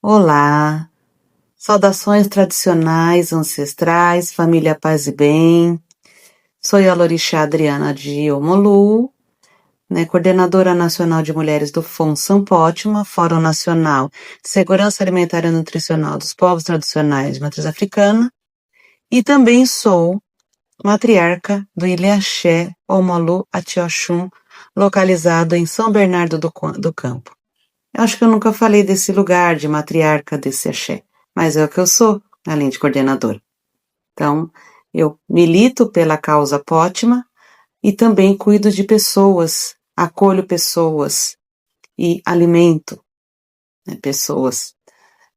Olá, saudações tradicionais, ancestrais, família paz e bem. Sou a Lorixá Adriana de Omolu, coordenadora nacional de mulheres do FON Pótima, Fórum Nacional de Segurança Alimentar e Nutricional dos Povos Tradicionais de Matriz Africana, e também sou matriarca do Ilê Axé Omolu Atioxum, localizado em São Bernardo do Campo. Eu acho que eu nunca falei desse lugar de matriarca desse axé, mas é o que eu sou, além de coordenadora. Então, eu milito pela causa Pótima e também cuido de pessoas, acolho pessoas e alimento pessoas,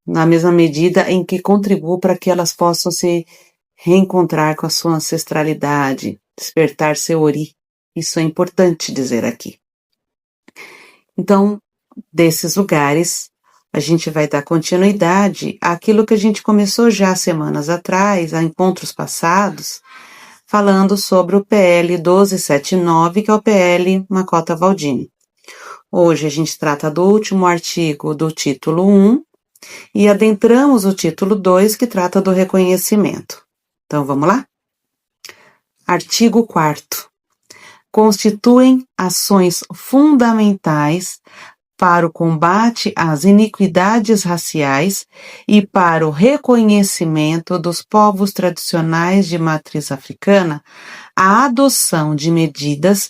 na mesma medida em que contribuo para que elas possam se reencontrar com a sua ancestralidade, despertar seu ori. Isso é importante dizer aqui. Então, desses lugares, a gente vai dar continuidade àquilo que a gente começou já semanas atrás, a encontros passados, falando sobre o PL 1279, que é o PL Makota Waldini. Hoje a gente trata do último artigo do título 1 e adentramos o título 2, que trata do reconhecimento. Então, vamos lá? Artigo 4º. Constituem ações fundamentais para o combate às iniquidades raciais e para o reconhecimento dos povos tradicionais de matriz africana, a adoção de medidas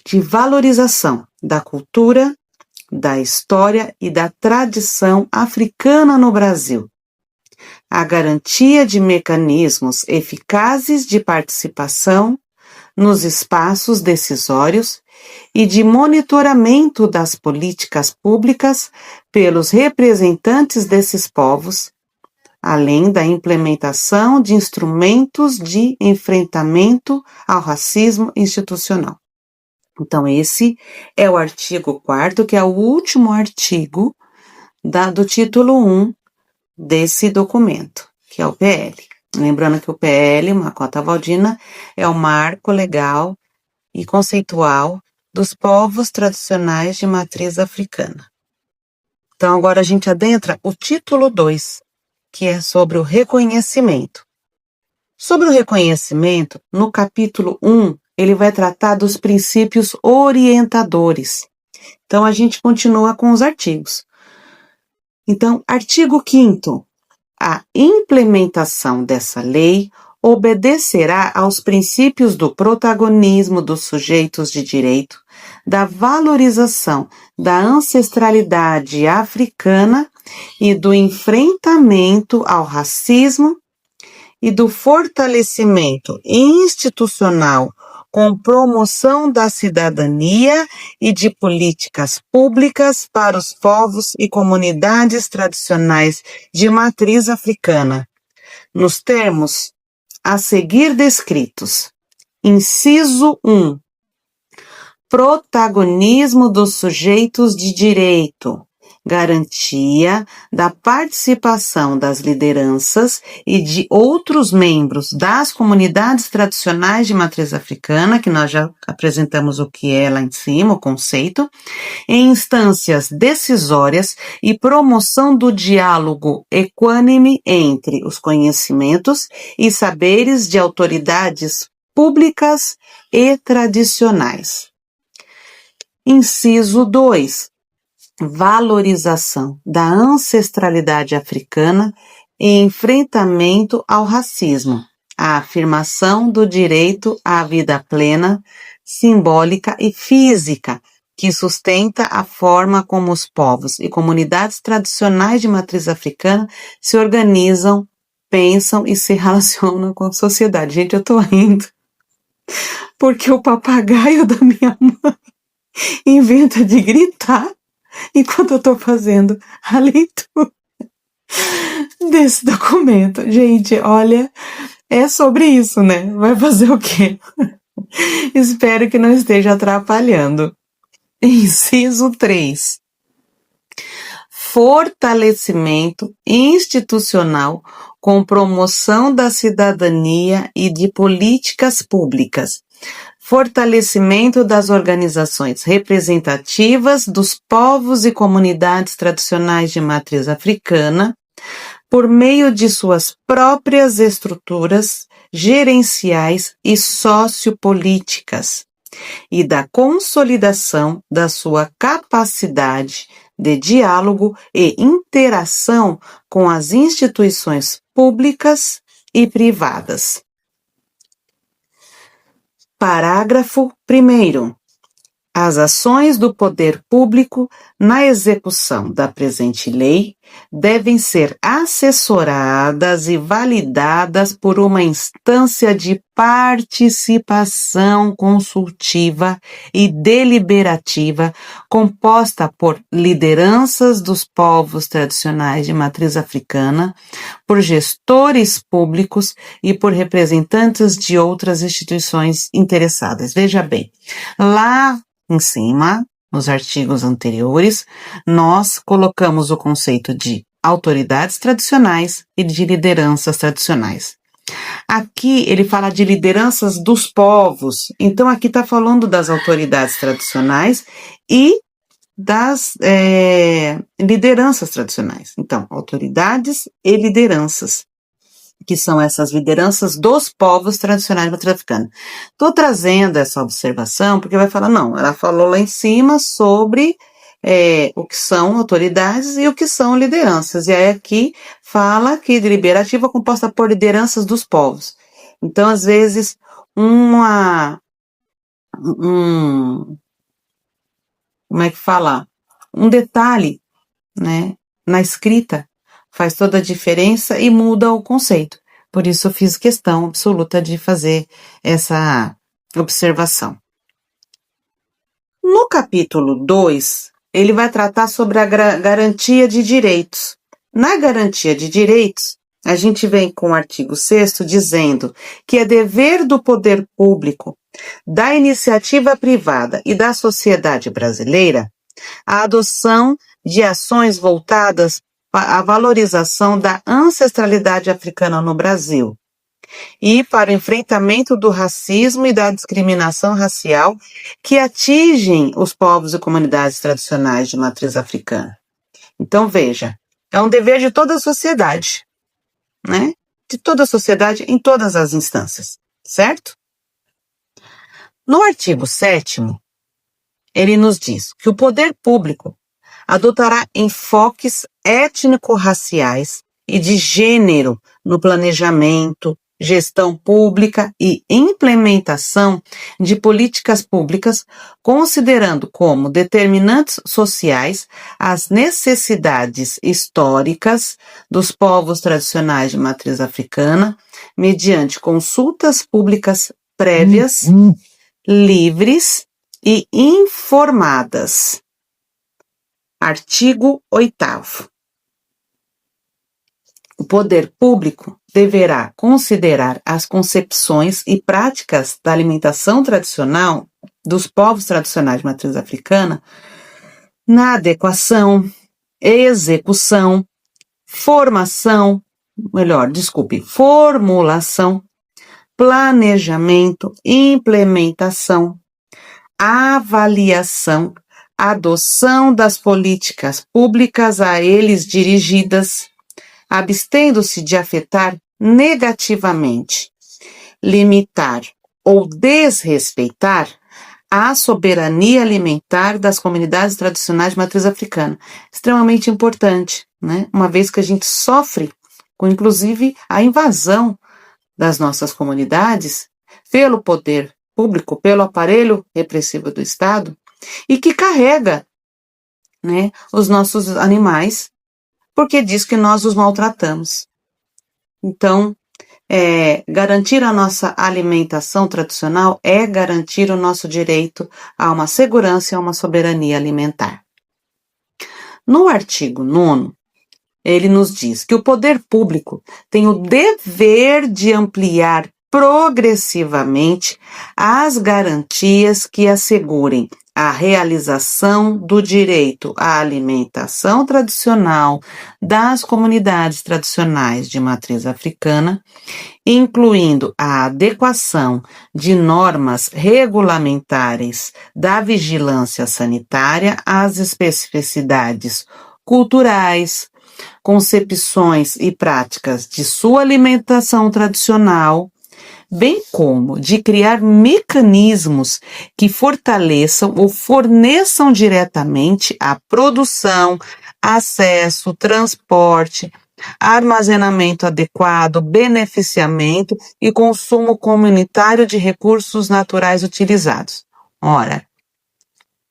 de valorização da cultura, da história e da tradição africana no Brasil, a garantia de mecanismos eficazes de participação nos espaços decisórios e de monitoramento das políticas públicas pelos representantes desses povos, além da implementação de instrumentos de enfrentamento ao racismo institucional. Então, esse é o artigo 4º, que é o último artigo do título 1 desse documento, que é o PL. Lembrando que o PL, Makota Waldini, é o marco legal e conceitual dos povos tradicionais de matriz africana. Então, agora a gente adentra o título 2, que é sobre o reconhecimento. Sobre o reconhecimento, no capítulo 1, ele vai tratar dos princípios orientadores. Então, a gente continua com os artigos. Então, artigo 5º. A implementação dessa lei obedecerá aos princípios do protagonismo dos sujeitos de direito, da valorização da ancestralidade africana e do enfrentamento ao racismo e do fortalecimento institucional com promoção da cidadania e de políticas públicas para os povos e comunidades tradicionais de matriz africana, nos termos a seguir descritos. Inciso 1. Protagonismo dos sujeitos de direito. Garantia da participação das lideranças e de outros membros das comunidades tradicionais de matriz africana, que nós já apresentamos o que é lá em cima, o conceito, em instâncias decisórias e promoção do diálogo equânime entre os conhecimentos e saberes de autoridades públicas e tradicionais. Inciso 2. Valorização da ancestralidade africana e enfrentamento ao racismo, a afirmação do direito à vida plena, simbólica e física, que sustenta a forma como os povos e comunidades tradicionais de matriz africana se organizam, pensam e se relacionam com a sociedade. Gente, eu tô rindo, porque o papagaio da minha mãe inventa de gritar enquanto eu tô fazendo a leitura desse documento. Gente, olha, é sobre isso, né? Vai fazer o quê? Espero que não esteja atrapalhando. Inciso 3. Fortalecimento institucional com promoção da cidadania e de políticas públicas, fortalecimento das organizações representativas dos povos e comunidades tradicionais de matriz africana, por meio de suas próprias estruturas gerenciais e sociopolíticas, e da consolidação da sua capacidade de diálogo e interação com as instituições públicas e privadas. Parágrafo 1º. As ações do poder público na execução da presente lei devem ser assessoradas e validadas por uma instância de participação consultiva e deliberativa composta por lideranças dos povos tradicionais de matriz africana, por gestores públicos e por representantes de outras instituições interessadas. Veja bem, lá em cima, nos artigos anteriores, nós colocamos o conceito de autoridades tradicionais e de lideranças tradicionais. Aqui ele fala de lideranças dos povos, então aqui está falando das autoridades tradicionais e das lideranças tradicionais. Então, autoridades e lideranças, que são essas lideranças dos povos tradicionais africanos. Estou trazendo essa observação porque vai falar, não, ela falou lá em cima sobre o que são autoridades e o que são lideranças. E aí aqui fala que deliberativa é composta por lideranças dos povos. Então, às vezes, como é que fala? Um detalhe, né, na escrita faz toda a diferença e muda o conceito. Por isso eu fiz questão absoluta de fazer essa observação. No capítulo 2, ele vai tratar sobre a garantia de direitos. Na garantia de direitos, a gente vem com o artigo 6º dizendo que é dever do poder público, da iniciativa privada e da sociedade brasileira a adoção de ações voltadas a valorização da ancestralidade africana no Brasil e para o enfrentamento do racismo e da discriminação racial que atingem os povos e comunidades tradicionais de matriz africana. Então, veja, é um dever de toda a sociedade, né? De toda a sociedade em todas as instâncias, certo? No artigo 7º, ele nos diz que o poder público adotará enfoques étnico-raciais e de gênero no planejamento, gestão pública e implementação de políticas públicas, considerando como determinantes sociais as necessidades históricas dos povos tradicionais de matriz africana, mediante consultas públicas prévias, livres e informadas. Artigo 8º. O poder público deverá considerar as concepções e práticas da alimentação tradicional dos povos tradicionais de matriz africana na execução, formulação, planejamento, implementação, avaliação, adoção das políticas públicas a eles dirigidas, abstendo-se de afetar negativamente, limitar ou desrespeitar a soberania alimentar das comunidades tradicionais de matriz africana. Extremamente importante, né? Uma vez que a gente sofre com, inclusive, a invasão das nossas comunidades pelo poder público, pelo aparelho repressivo do Estado, e que carrega, né, os nossos animais, porque diz que nós os maltratamos. Então, garantir a nossa alimentação tradicional é garantir o nosso direito a uma segurança e a uma soberania alimentar. No artigo 9º, ele nos diz que o poder público tem o dever de ampliar progressivamente as garantias que assegurem a realização do direito à alimentação tradicional das comunidades tradicionais de matriz africana, incluindo a adequação de normas regulamentares da vigilância sanitária às especificidades culturais, concepções e práticas de sua alimentação tradicional, bem como de criar mecanismos que fortaleçam ou forneçam diretamente a produção, acesso, transporte, armazenamento adequado, beneficiamento e consumo comunitário de recursos naturais utilizados. Ora,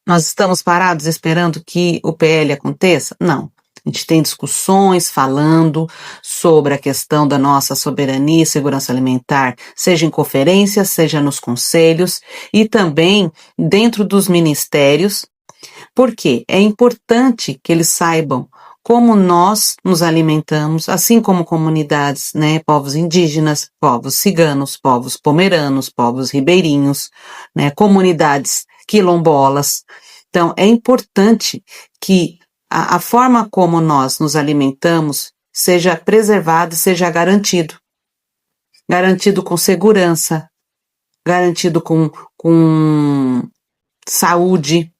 nós estamos parados esperando que o PL aconteça? Não. A gente tem discussões falando sobre a questão da nossa soberania e segurança alimentar, seja em conferências, seja nos conselhos e também dentro dos ministérios, porque é importante que eles saibam como nós nos alimentamos, assim como comunidades, né, povos indígenas, povos ciganos, povos pomeranos, povos ribeirinhos, né, comunidades quilombolas. Então, é importante que a forma como nós nos alimentamos seja preservada, seja garantido. Garantido com segurança, garantido com saúde,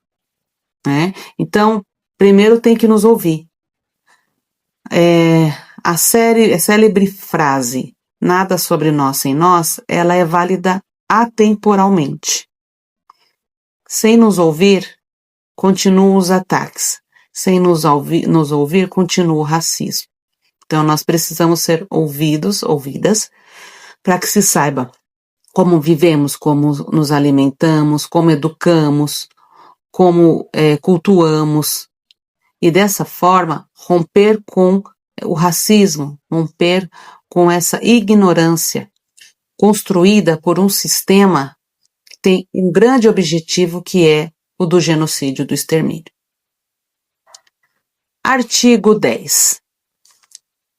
né? Então, primeiro tem que nos ouvir. A célebre frase, nada sobre nós sem nós, ela é válida atemporalmente. Sem nos ouvir, continuam os ataques. Sem nos ouvir, continua o racismo. Então, nós precisamos ser ouvidas, para que se saiba como vivemos, como nos alimentamos, como educamos, como cultuamos. E dessa forma, romper com o racismo, romper com essa ignorância construída por um sistema que tem um grande objetivo, que é o do genocídio, do extermínio. Artigo 10.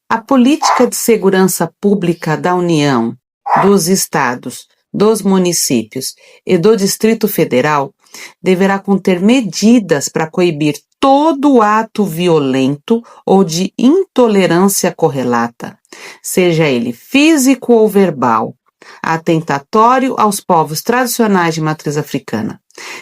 A política de segurança pública da União, dos Estados, dos municípios e do Distrito Federal deverá conter medidas para coibir todo ato violento ou de intolerância correlata, seja ele físico ou verbal, atentatório aos povos tradicionais de matriz africana,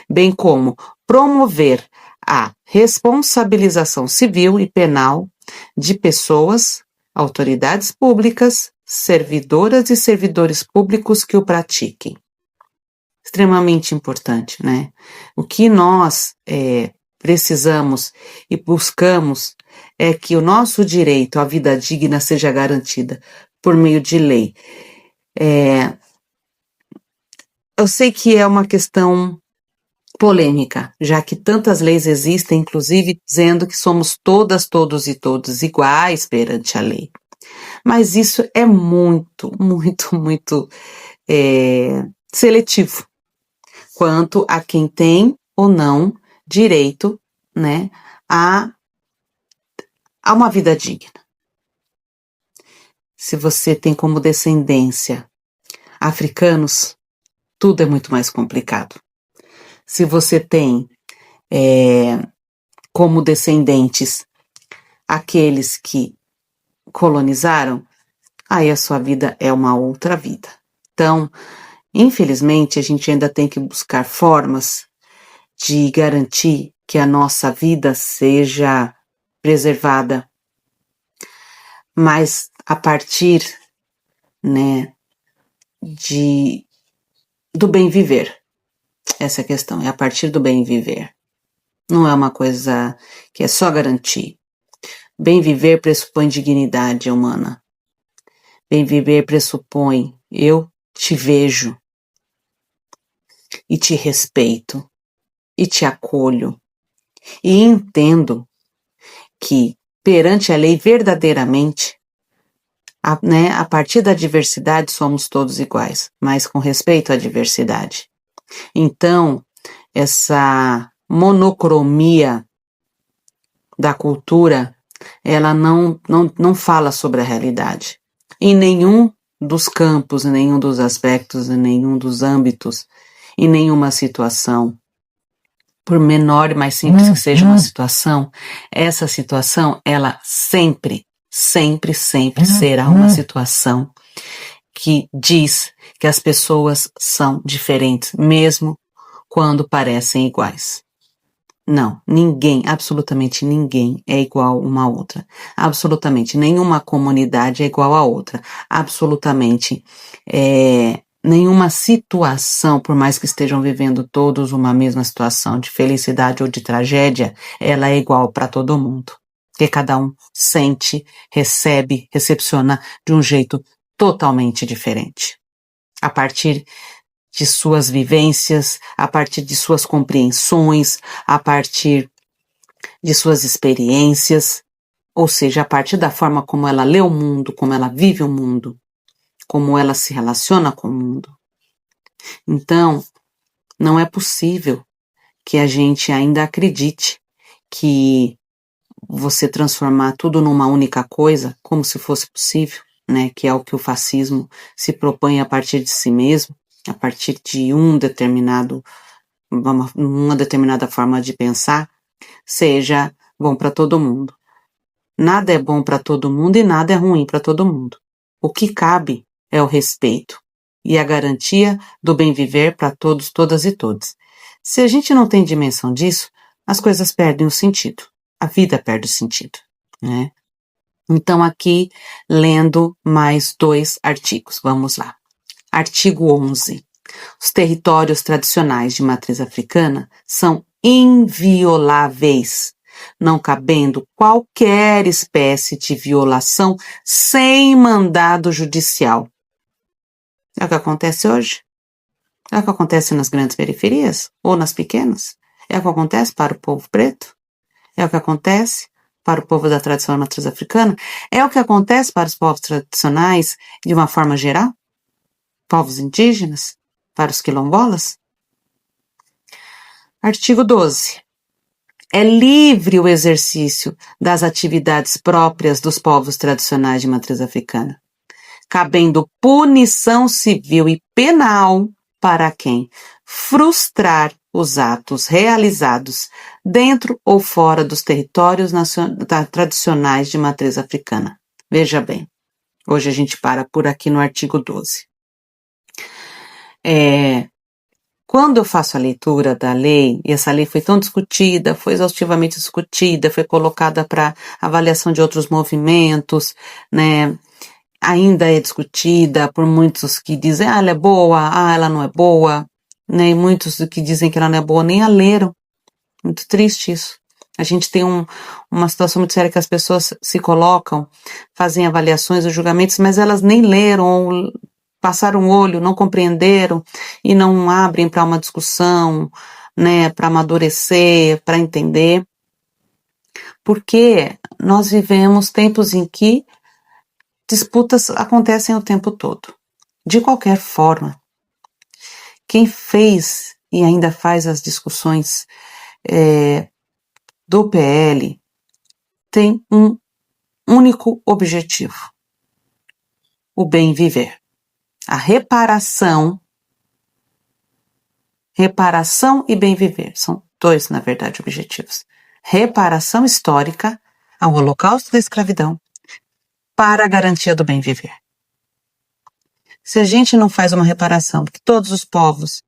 bem como promover a responsabilização civil e penal de pessoas, autoridades públicas, servidoras e servidores públicos que o pratiquem. Extremamente importante, né? O que nós precisamos e buscamos é que o nosso direito à vida digna seja garantida por meio de lei. Eu sei que é uma questão polêmica, já que tantas leis existem, inclusive dizendo que somos todas, todos e todos iguais perante a lei. Mas isso é muito, muito, muito seletivo quanto a quem tem ou não direito, né, a uma vida digna. Se você tem como descendência africanos, tudo é muito mais complicado. Se você tem como descendentes aqueles que colonizaram, aí a sua vida é uma outra vida. Então, infelizmente, a gente ainda tem que buscar formas de garantir que a nossa vida seja preservada, mas a partir, né, do bem viver. Essa é a questão, é a partir do bem viver. Não é uma coisa que é só garantir. Bem viver pressupõe dignidade humana. Bem viver pressupõe eu te vejo e te respeito e te acolho e entendo que perante a lei verdadeiramente, a partir da diversidade somos todos iguais, mas com respeito à diversidade. Então, essa monocromia da cultura, ela não fala sobre a realidade. Em nenhum dos campos, em nenhum dos aspectos, em nenhum dos âmbitos, em nenhuma situação. por menor e mais simples que seja uma situação, essa situação, ela sempre será uma situação que diz que as pessoas são diferentes, mesmo quando parecem iguais. Não, ninguém, absolutamente ninguém é igual uma a outra. Absolutamente nenhuma comunidade é igual a outra. Absolutamente nenhuma situação, por mais que estejam vivendo todos uma mesma situação de felicidade ou de tragédia, ela é igual para todo mundo. Porque cada um sente, recebe, recepciona de um jeito totalmente diferente. A partir de suas vivências, a partir de suas compreensões, a partir de suas experiências, ou seja, a partir da forma como ela lê o mundo, como ela vive o mundo, como ela se relaciona com o mundo. Então, não é possível que a gente ainda acredite que você transformar tudo numa única coisa, como se fosse possível, né, que é o que o fascismo se propõe a partir de si mesmo, a partir de uma determinada forma de pensar, seja bom para todo mundo. Nada é bom para todo mundo e nada é ruim para todo mundo. O que cabe é o respeito e a garantia do bem viver para todos, todas e todos. Se a gente não tem dimensão disso, as coisas perdem o sentido. A vida perde o sentido, né? Então aqui, lendo mais 2 artigos. Vamos lá. Artigo 11. Os territórios tradicionais de matriz africana são invioláveis, não cabendo qualquer espécie de violação sem mandado judicial. É o que acontece hoje? É o que acontece nas grandes periferias ou nas pequenas? É o que acontece para o povo preto? É o que acontece para o povo da tradição matriz africana? É o que acontece para os povos tradicionais de uma forma geral? Povos indígenas? Para os quilombolas? Artigo 12. É livre o exercício das atividades próprias dos povos tradicionais de matriz africana, cabendo punição civil e penal para quem frustrar os atos realizados dentro ou fora dos territórios tradicionais de matriz africana. Veja bem, hoje a gente para por aqui no artigo 12. Quando eu faço a leitura da lei, e essa lei foi tão discutida, foi exaustivamente discutida, foi colocada para avaliação de outros movimentos, né? Ainda é discutida por muitos que dizem, ela é boa, ela não é boa, né? E muitos que dizem que ela não é boa nem a leram. Muito triste isso. A gente tem uma situação muito séria que as pessoas se colocam, fazem avaliações ou julgamentos, mas elas nem leram ou passaram o olho, não compreenderam e não abrem para uma discussão, né, para amadurecer, para entender. Porque nós vivemos tempos em que disputas acontecem o tempo todo. De qualquer forma, quem fez e ainda faz as discussões do PL tem um único objetivo: o bem viver. A reparação e bem viver são 2, na verdade, objetivos. Reparação histórica ao Holocausto da escravidão para a garantia do bem viver. Se a gente não faz uma reparação, porque todos os povos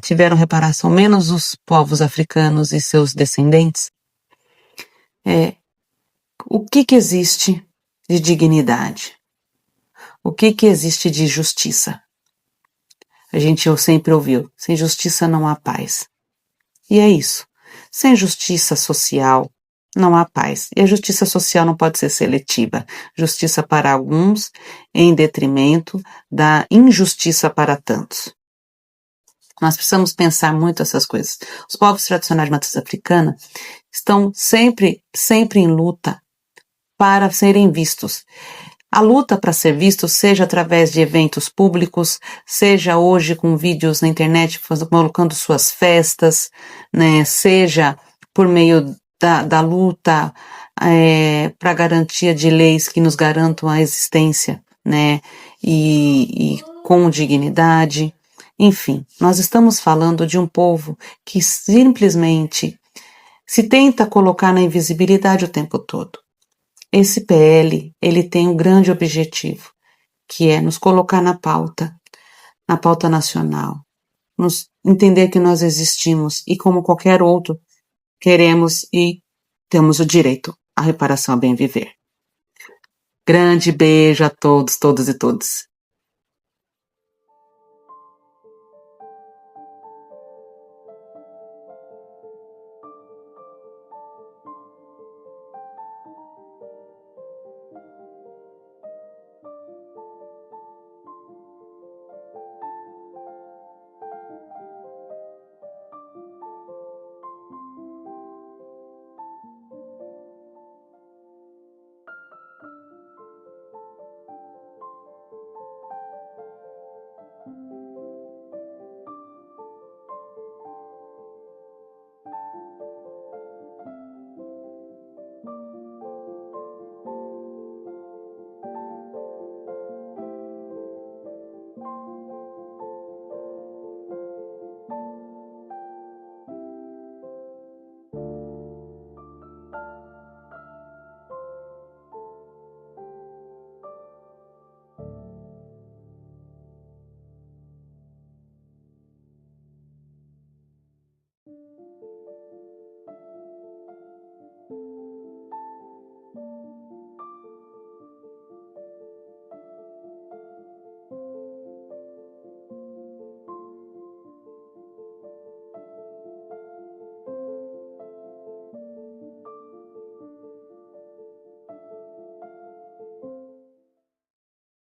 tiveram reparação, menos os povos africanos e seus descendentes, o que existe de dignidade? O que existe de justiça? A gente sempre ouviu, sem justiça não há paz. E é isso. Sem justiça social não há paz. E a justiça social não pode ser seletiva. Justiça para alguns em detrimento da injustiça para tantos. Nós precisamos pensar muito essas coisas. Os povos tradicionais de matriz africana estão sempre em luta para serem vistos. A luta para ser visto, seja através de eventos públicos, seja hoje com vídeos na internet colocando suas festas, né, seja por meio da luta para garantia de leis que nos garantam a existência, né, e com dignidade. Enfim, nós estamos falando de um povo que simplesmente se tenta colocar na invisibilidade o tempo todo. Esse PL, ele tem um grande objetivo, que é nos colocar na pauta nacional, nos entender que nós existimos e como qualquer outro, queremos e temos o direito à reparação a bem viver. Grande beijo a todos, todos e todas.